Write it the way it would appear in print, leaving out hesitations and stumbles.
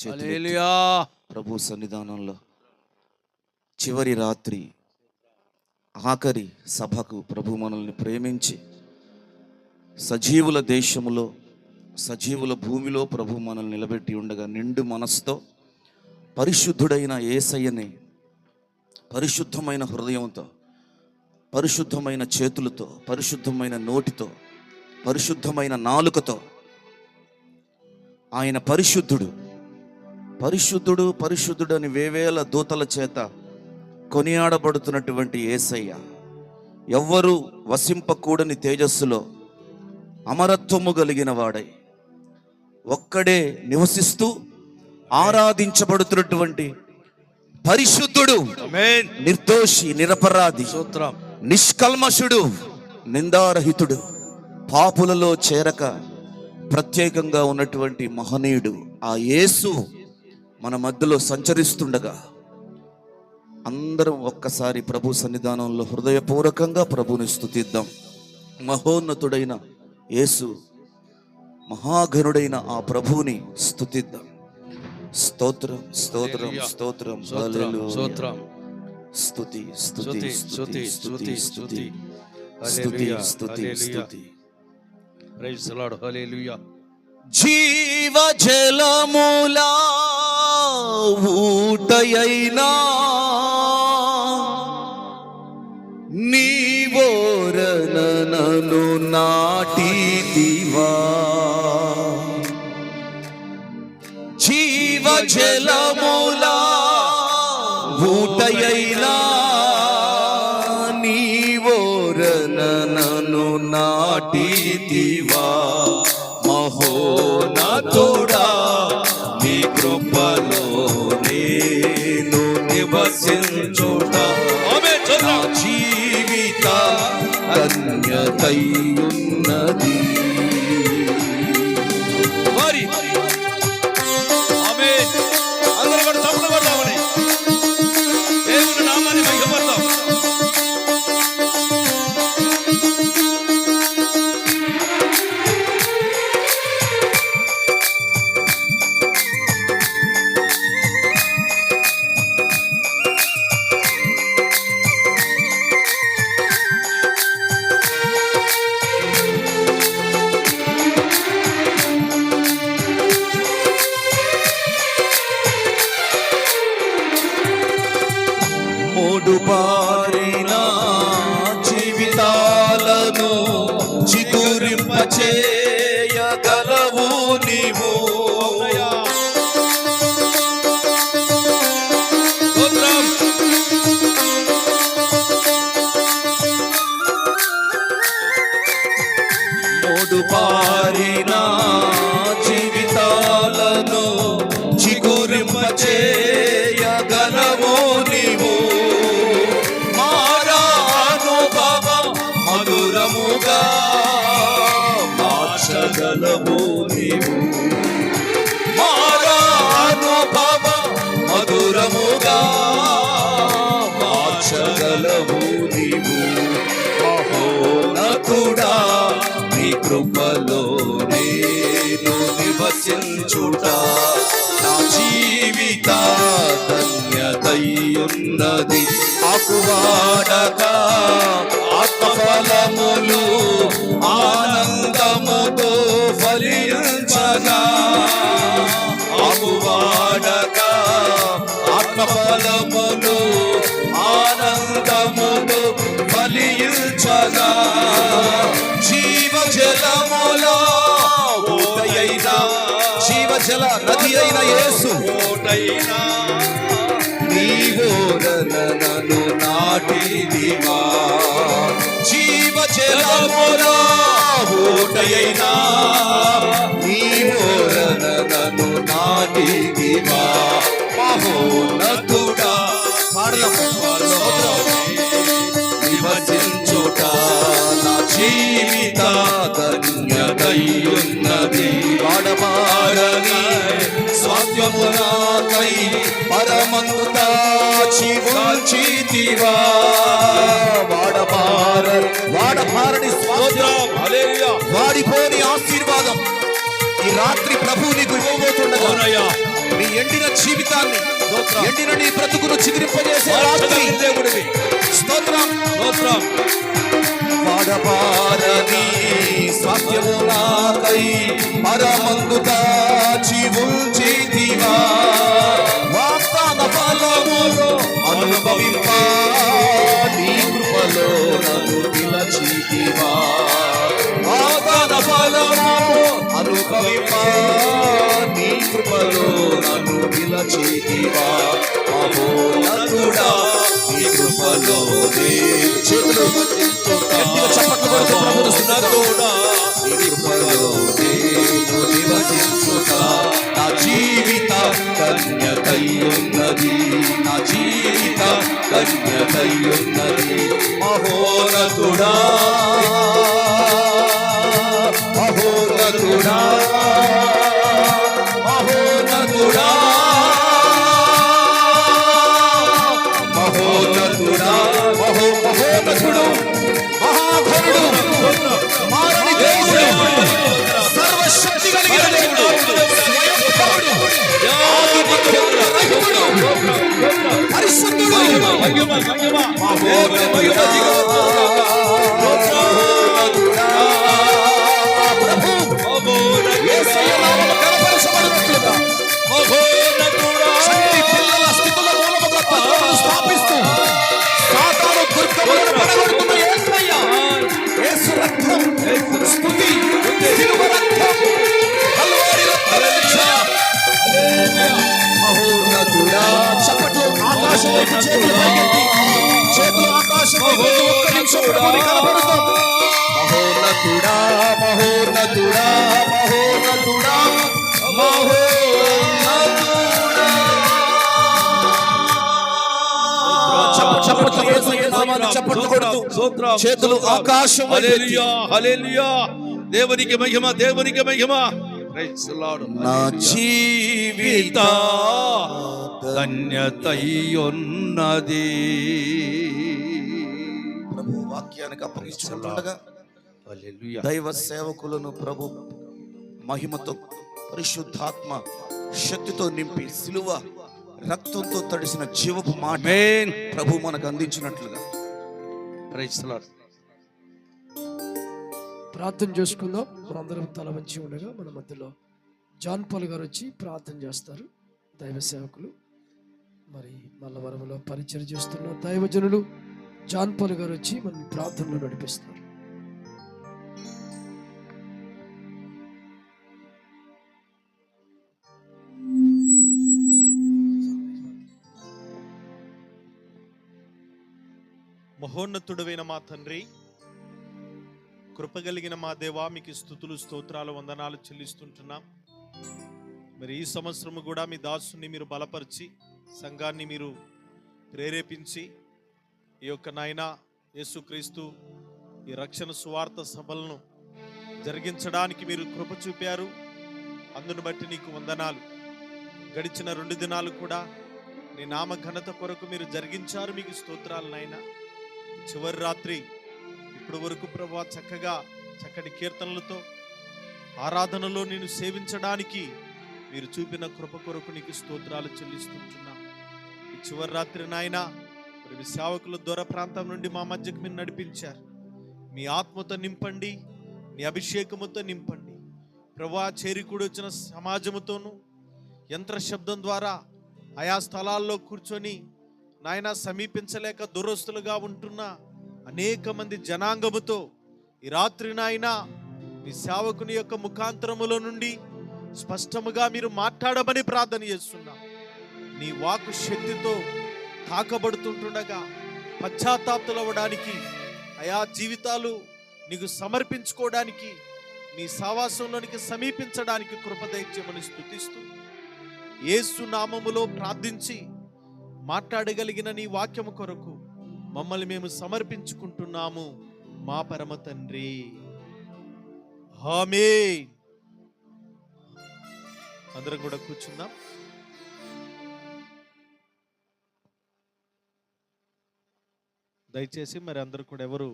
హల్లెలూయా. ప్రభు సన్నిధానంలో చివరి రాత్రి ఆఖరి సభకు ప్రభు మనల్ని ప్రేమించి సజీవుల దేశములో సజీవుల భూమిలో ప్రభు మనల్ని నిలబెట్టి ఉండగా నిండు మనసుతో పరిశుద్ధుడైన యేసయ్యని పరిశుద్ధమైన హృదయంతో, పరిశుద్ధమైన చేతులతో, పరిశుద్ధమైన నోటితో, పరిశుద్ధమైన నాలుకతో ఆయన పరిశుద్ధుడు పరిశుద్ధుడు పరిశుద్ధుడు అని వేవేల దూతల చేత కొనియాడబడుతున్నటువంటి యేసయ్య ఎవ్వరూ వసింపకూడని తేజస్సులో అమరత్వము కలిగిన వాడై ఒక్కడే నివసిస్తూ ఆరాధించబడుతున్నటువంటి పరిశుద్ధుడు, నిర్దోషి, నిరపరాధి, నిష్కల్మషుడు, నిందారహితుడు, పాపులలో చేరక ప్రత్యేకంగా ఉన్నటువంటి మహనీయుడు ఆ యేసు మన మధ్యలో సంచరిస్తుండగా అందరం ఒక్కసారి ప్రభు సన్నిధానంలో హృదయపూర్వకంగా ప్రభుని స్తుతిద్దాం. మహోన్నతుడైన యేసు, మహాఘనుడైన ఆ ప్రభువుని స్తుతిద్దాం. స్తోత్రం స్తోత్రం స్తోత్రం హల్లెలూయా. స్తుతి స్తుతి స్తుతి స్తుతి స్తుతి స్తుతి స్తుతి స్తుతి. Praise the Lord. హల్లెలూయా. జీవ జలములా ఊటయైనా నీవోరనను నాటిదివా, జీవ జలములా ఊటయైనా నీవోరనను నాటిదివా. మహోన్నతుడా నీ కృపలో నేను నివసించుట నా జీవిత ధన్యతయున్నది. మరి ఆమేన్. అందరూ కూడా చప్పట్లు కొడదామని దేవుని నామాన్ని మహిమపడదాం. మూడుబారిన జీవితాలను చిగురింపచేయగలవు నీవు. మూడుబారిన జీవితాలను చిగురింపచేయగలవు నీవు. మధురముగా మార్చగలవు నీవు. మారానుభవ మధురముగా మార్చగలవు నీవు. మహోన్నతుడా నీ కృపలో నేను నివసించుట నా జీవిత ధన్యతయున్నది. ఆకువాడక ఆత్మఫలములు ఆనందముతో ఫలించగా, ఆకువాడక ఆత్మఫలములు ఆనందముతో ఫలించగా, జీవ జలములో ఊటయైన జీవజల నది అయిన యేసు ఓటైనా నీవోరనను నాటిదివా. జీవ జలములో ఊటయైనా నీవోరనను నాటిదివా. మహోన్నతుడా నివసించుట నా జీవిత ధన్యతయున్నది. వాడబారని స్వాస్థ్యమునాకై పరమంత జీవించితివా. వాడబారని స్వాస్థ్యం, వాడిపోని ఆశీర్వాదం ఈ రాత్రి ప్రభు నీకు ఇవ్వబోతుండగా మీ జీవితాన్ని, స్తోత్రం. ఎండిన నీ బ్రతుకును చిగురింపజేసే రాత్రి. దేవుడివి. స్తోత్రం. స్తోత్రం. వాడబారని సత్యము నాకై పరమందు దాచి ఉంచితివా, వాగ్దాన ఫలములో అనుభవింప నీ కృపలో నన్ను పిలచితివా, వాగ్దాన ఫలములో అనుభవింప నీ కృపలో నన్ను పిలచితివా, మహోన్నతుడా నీ కృపలో చేతులు గట్టిగా చప్పట్లు కొడుతూ ప్రభువును స్తుతిద్దాం. నీ కృపలో నేను నివసించుట నా జీవిత ధన్యతయున్నది, నా జీవిత ధన్యతయున్నది. మహోన్నతుడా మహోన్నతుడా మహోన్నతుడా మహోన్నతుడా మహోన్నతుడు మహాఘనుడు మారని దేవుడు సర్వశక్తి కలిగిన దేవుడు స్వయంభువుడు ఆదిమధ్యంత రహితుడు పరిశుద్ధుడు మహోన్నతుడా ప్రభు యేసయ్య నామము కనపరచబడినట్లుగా శక్తి పిల్లల స్థితుల మూలముగా పద్ధతులను స్థాపిస్తూ సాతాను దుర్గములను పడగొడుతున్న యేసయ్య, యేసు రక్తం, స్తుతి, సిలువ రక్తం, కల్వరి రక్తం రక్షణ. మహోన్నతుడా చప్పట్లు ఆకాశం వైపు చేతులు పైకెత్తి, చేతులు ఆకాశం వైపు ఒక్క నిమిషం ప్రభువుని కనపరుద్దాం. మహోన్నతుడా మహోన్నతుడా మహోన్నతుడా మహోన్నతుడా. చప్పట్లు యేసయ్య నామాన్ని చప్పట్లు కొడుతూ చేతులు ఆకాశం వైపు ఎత్తి. హల్లెలూయా, హల్లెలూయా. దేవునికి మహిమ, దేవునికి మహిమ. Praise the lord. నా జీవిత ధన్యతయున్నది. ప్రభు వాక్యానికి అప్పగిస్తుండగా హల్లెలూయా. దైవ సేవకులను ప్రభు మహిమతో పరిశుద్ధాత్మ శక్తితో నింపి సిలువ రక్తంతో తడిసిన జీవపు మాట ఆమేన్. ప్రభు మనకు అందించినట్లుగా ప్రైజ్ ది లార్డ్. ప్రార్థన చేసుకుందాం. మనందరం తల వంచి ఉండగా మన మధ్యలో జాన్ పాల్ గారు వచ్చి ప్రార్థన చేస్తారు. దైవ సేవకులు, మరి మల్లవరంలో పరిచయం చేస్తున్న దైవజనులు జాన్ పాల్ గారు వచ్చి మన ప్రార్థనలో నడిపిస్తారు. మహోన్నతుడైన మా తండ్రి, కృపగలిగిన మా దేవా, మీకు స్తుతులు స్తోత్రాలు వందనాలు చెల్లిస్తుంటున్నాం. మరి ఈ సంవత్సరము కూడా మీ దాసుని మీరు బలపరిచి సంఘాన్ని మీరు ప్రేరేపించి ఈ యొక్క నాయన యేసుక్రీస్తు ఈ రక్షణ సువార్త సభలను జరిగించడానికి మీరు కృప చూపారు. అందును బట్టి నీకు వందనాలు. గడిచిన 2 దినాలు కూడా నీ నామ ఘనత కొరకు మీరు జరిగించారు. మీకు స్తోత్రాలు నాయనా. చివరి రాత్రి ఇప్పుడు వరకు ప్రభువా చక్కటి కీర్తనలతో ఆరాధనలో నేను సేవించడానికి మీరు చూపిన కృప కొరకు నీకు స్తోత్రాలు చెల్లిస్తుంటున్నా. ఈ చివరి రాత్రి నాయనా, మరి మీ సేవకుల దూర ప్రాంతం నుండి మా మధ్యకు మీరు నడిపించారు. మీ ఆత్మతో నింపండి, నీ అభిషేకముతో నింపండి ప్రభువా. చేరికూడి వచ్చిన సమాజముతోనూ యంత్ర శబ్దం ద్వారా ఆయా స్థలాల్లో కూర్చొని నాయన సమీపించలేక దురస్తులుగా ఉంటున్న అనేక మంది జనాంగముతో ఈ రాత్రి నాయన మీ సేవకుని యొక్క ముఖాంతరములో నుండి స్పష్టముగా మీరు మాట్లాడమని ప్రార్థన చేస్తున్నాం. నీ వాక్కు శక్తితో తాకబడుతుంటుండగా పశ్చాత్తాపతులవ్వడానికి, ఆయా జీవితాలు నీకు సమర్పించుకోవడానికి, నీ సావాసంలోనికి సమీపించడానికి కృప దయచేయమని స్తుతిస్తూ యేసు నామములో ప్రార్థించి మాట్లాడగలిగిన నీ వాక్యము కొరకు మమ్మల్ని మేము సమర్పించుకుంటున్నాము మా పరమ తండ్రి. ఆమేన్. అందరం కూడా కూర్చుందాం. దయచేసి మరి అందరూ కూడా ఎవరు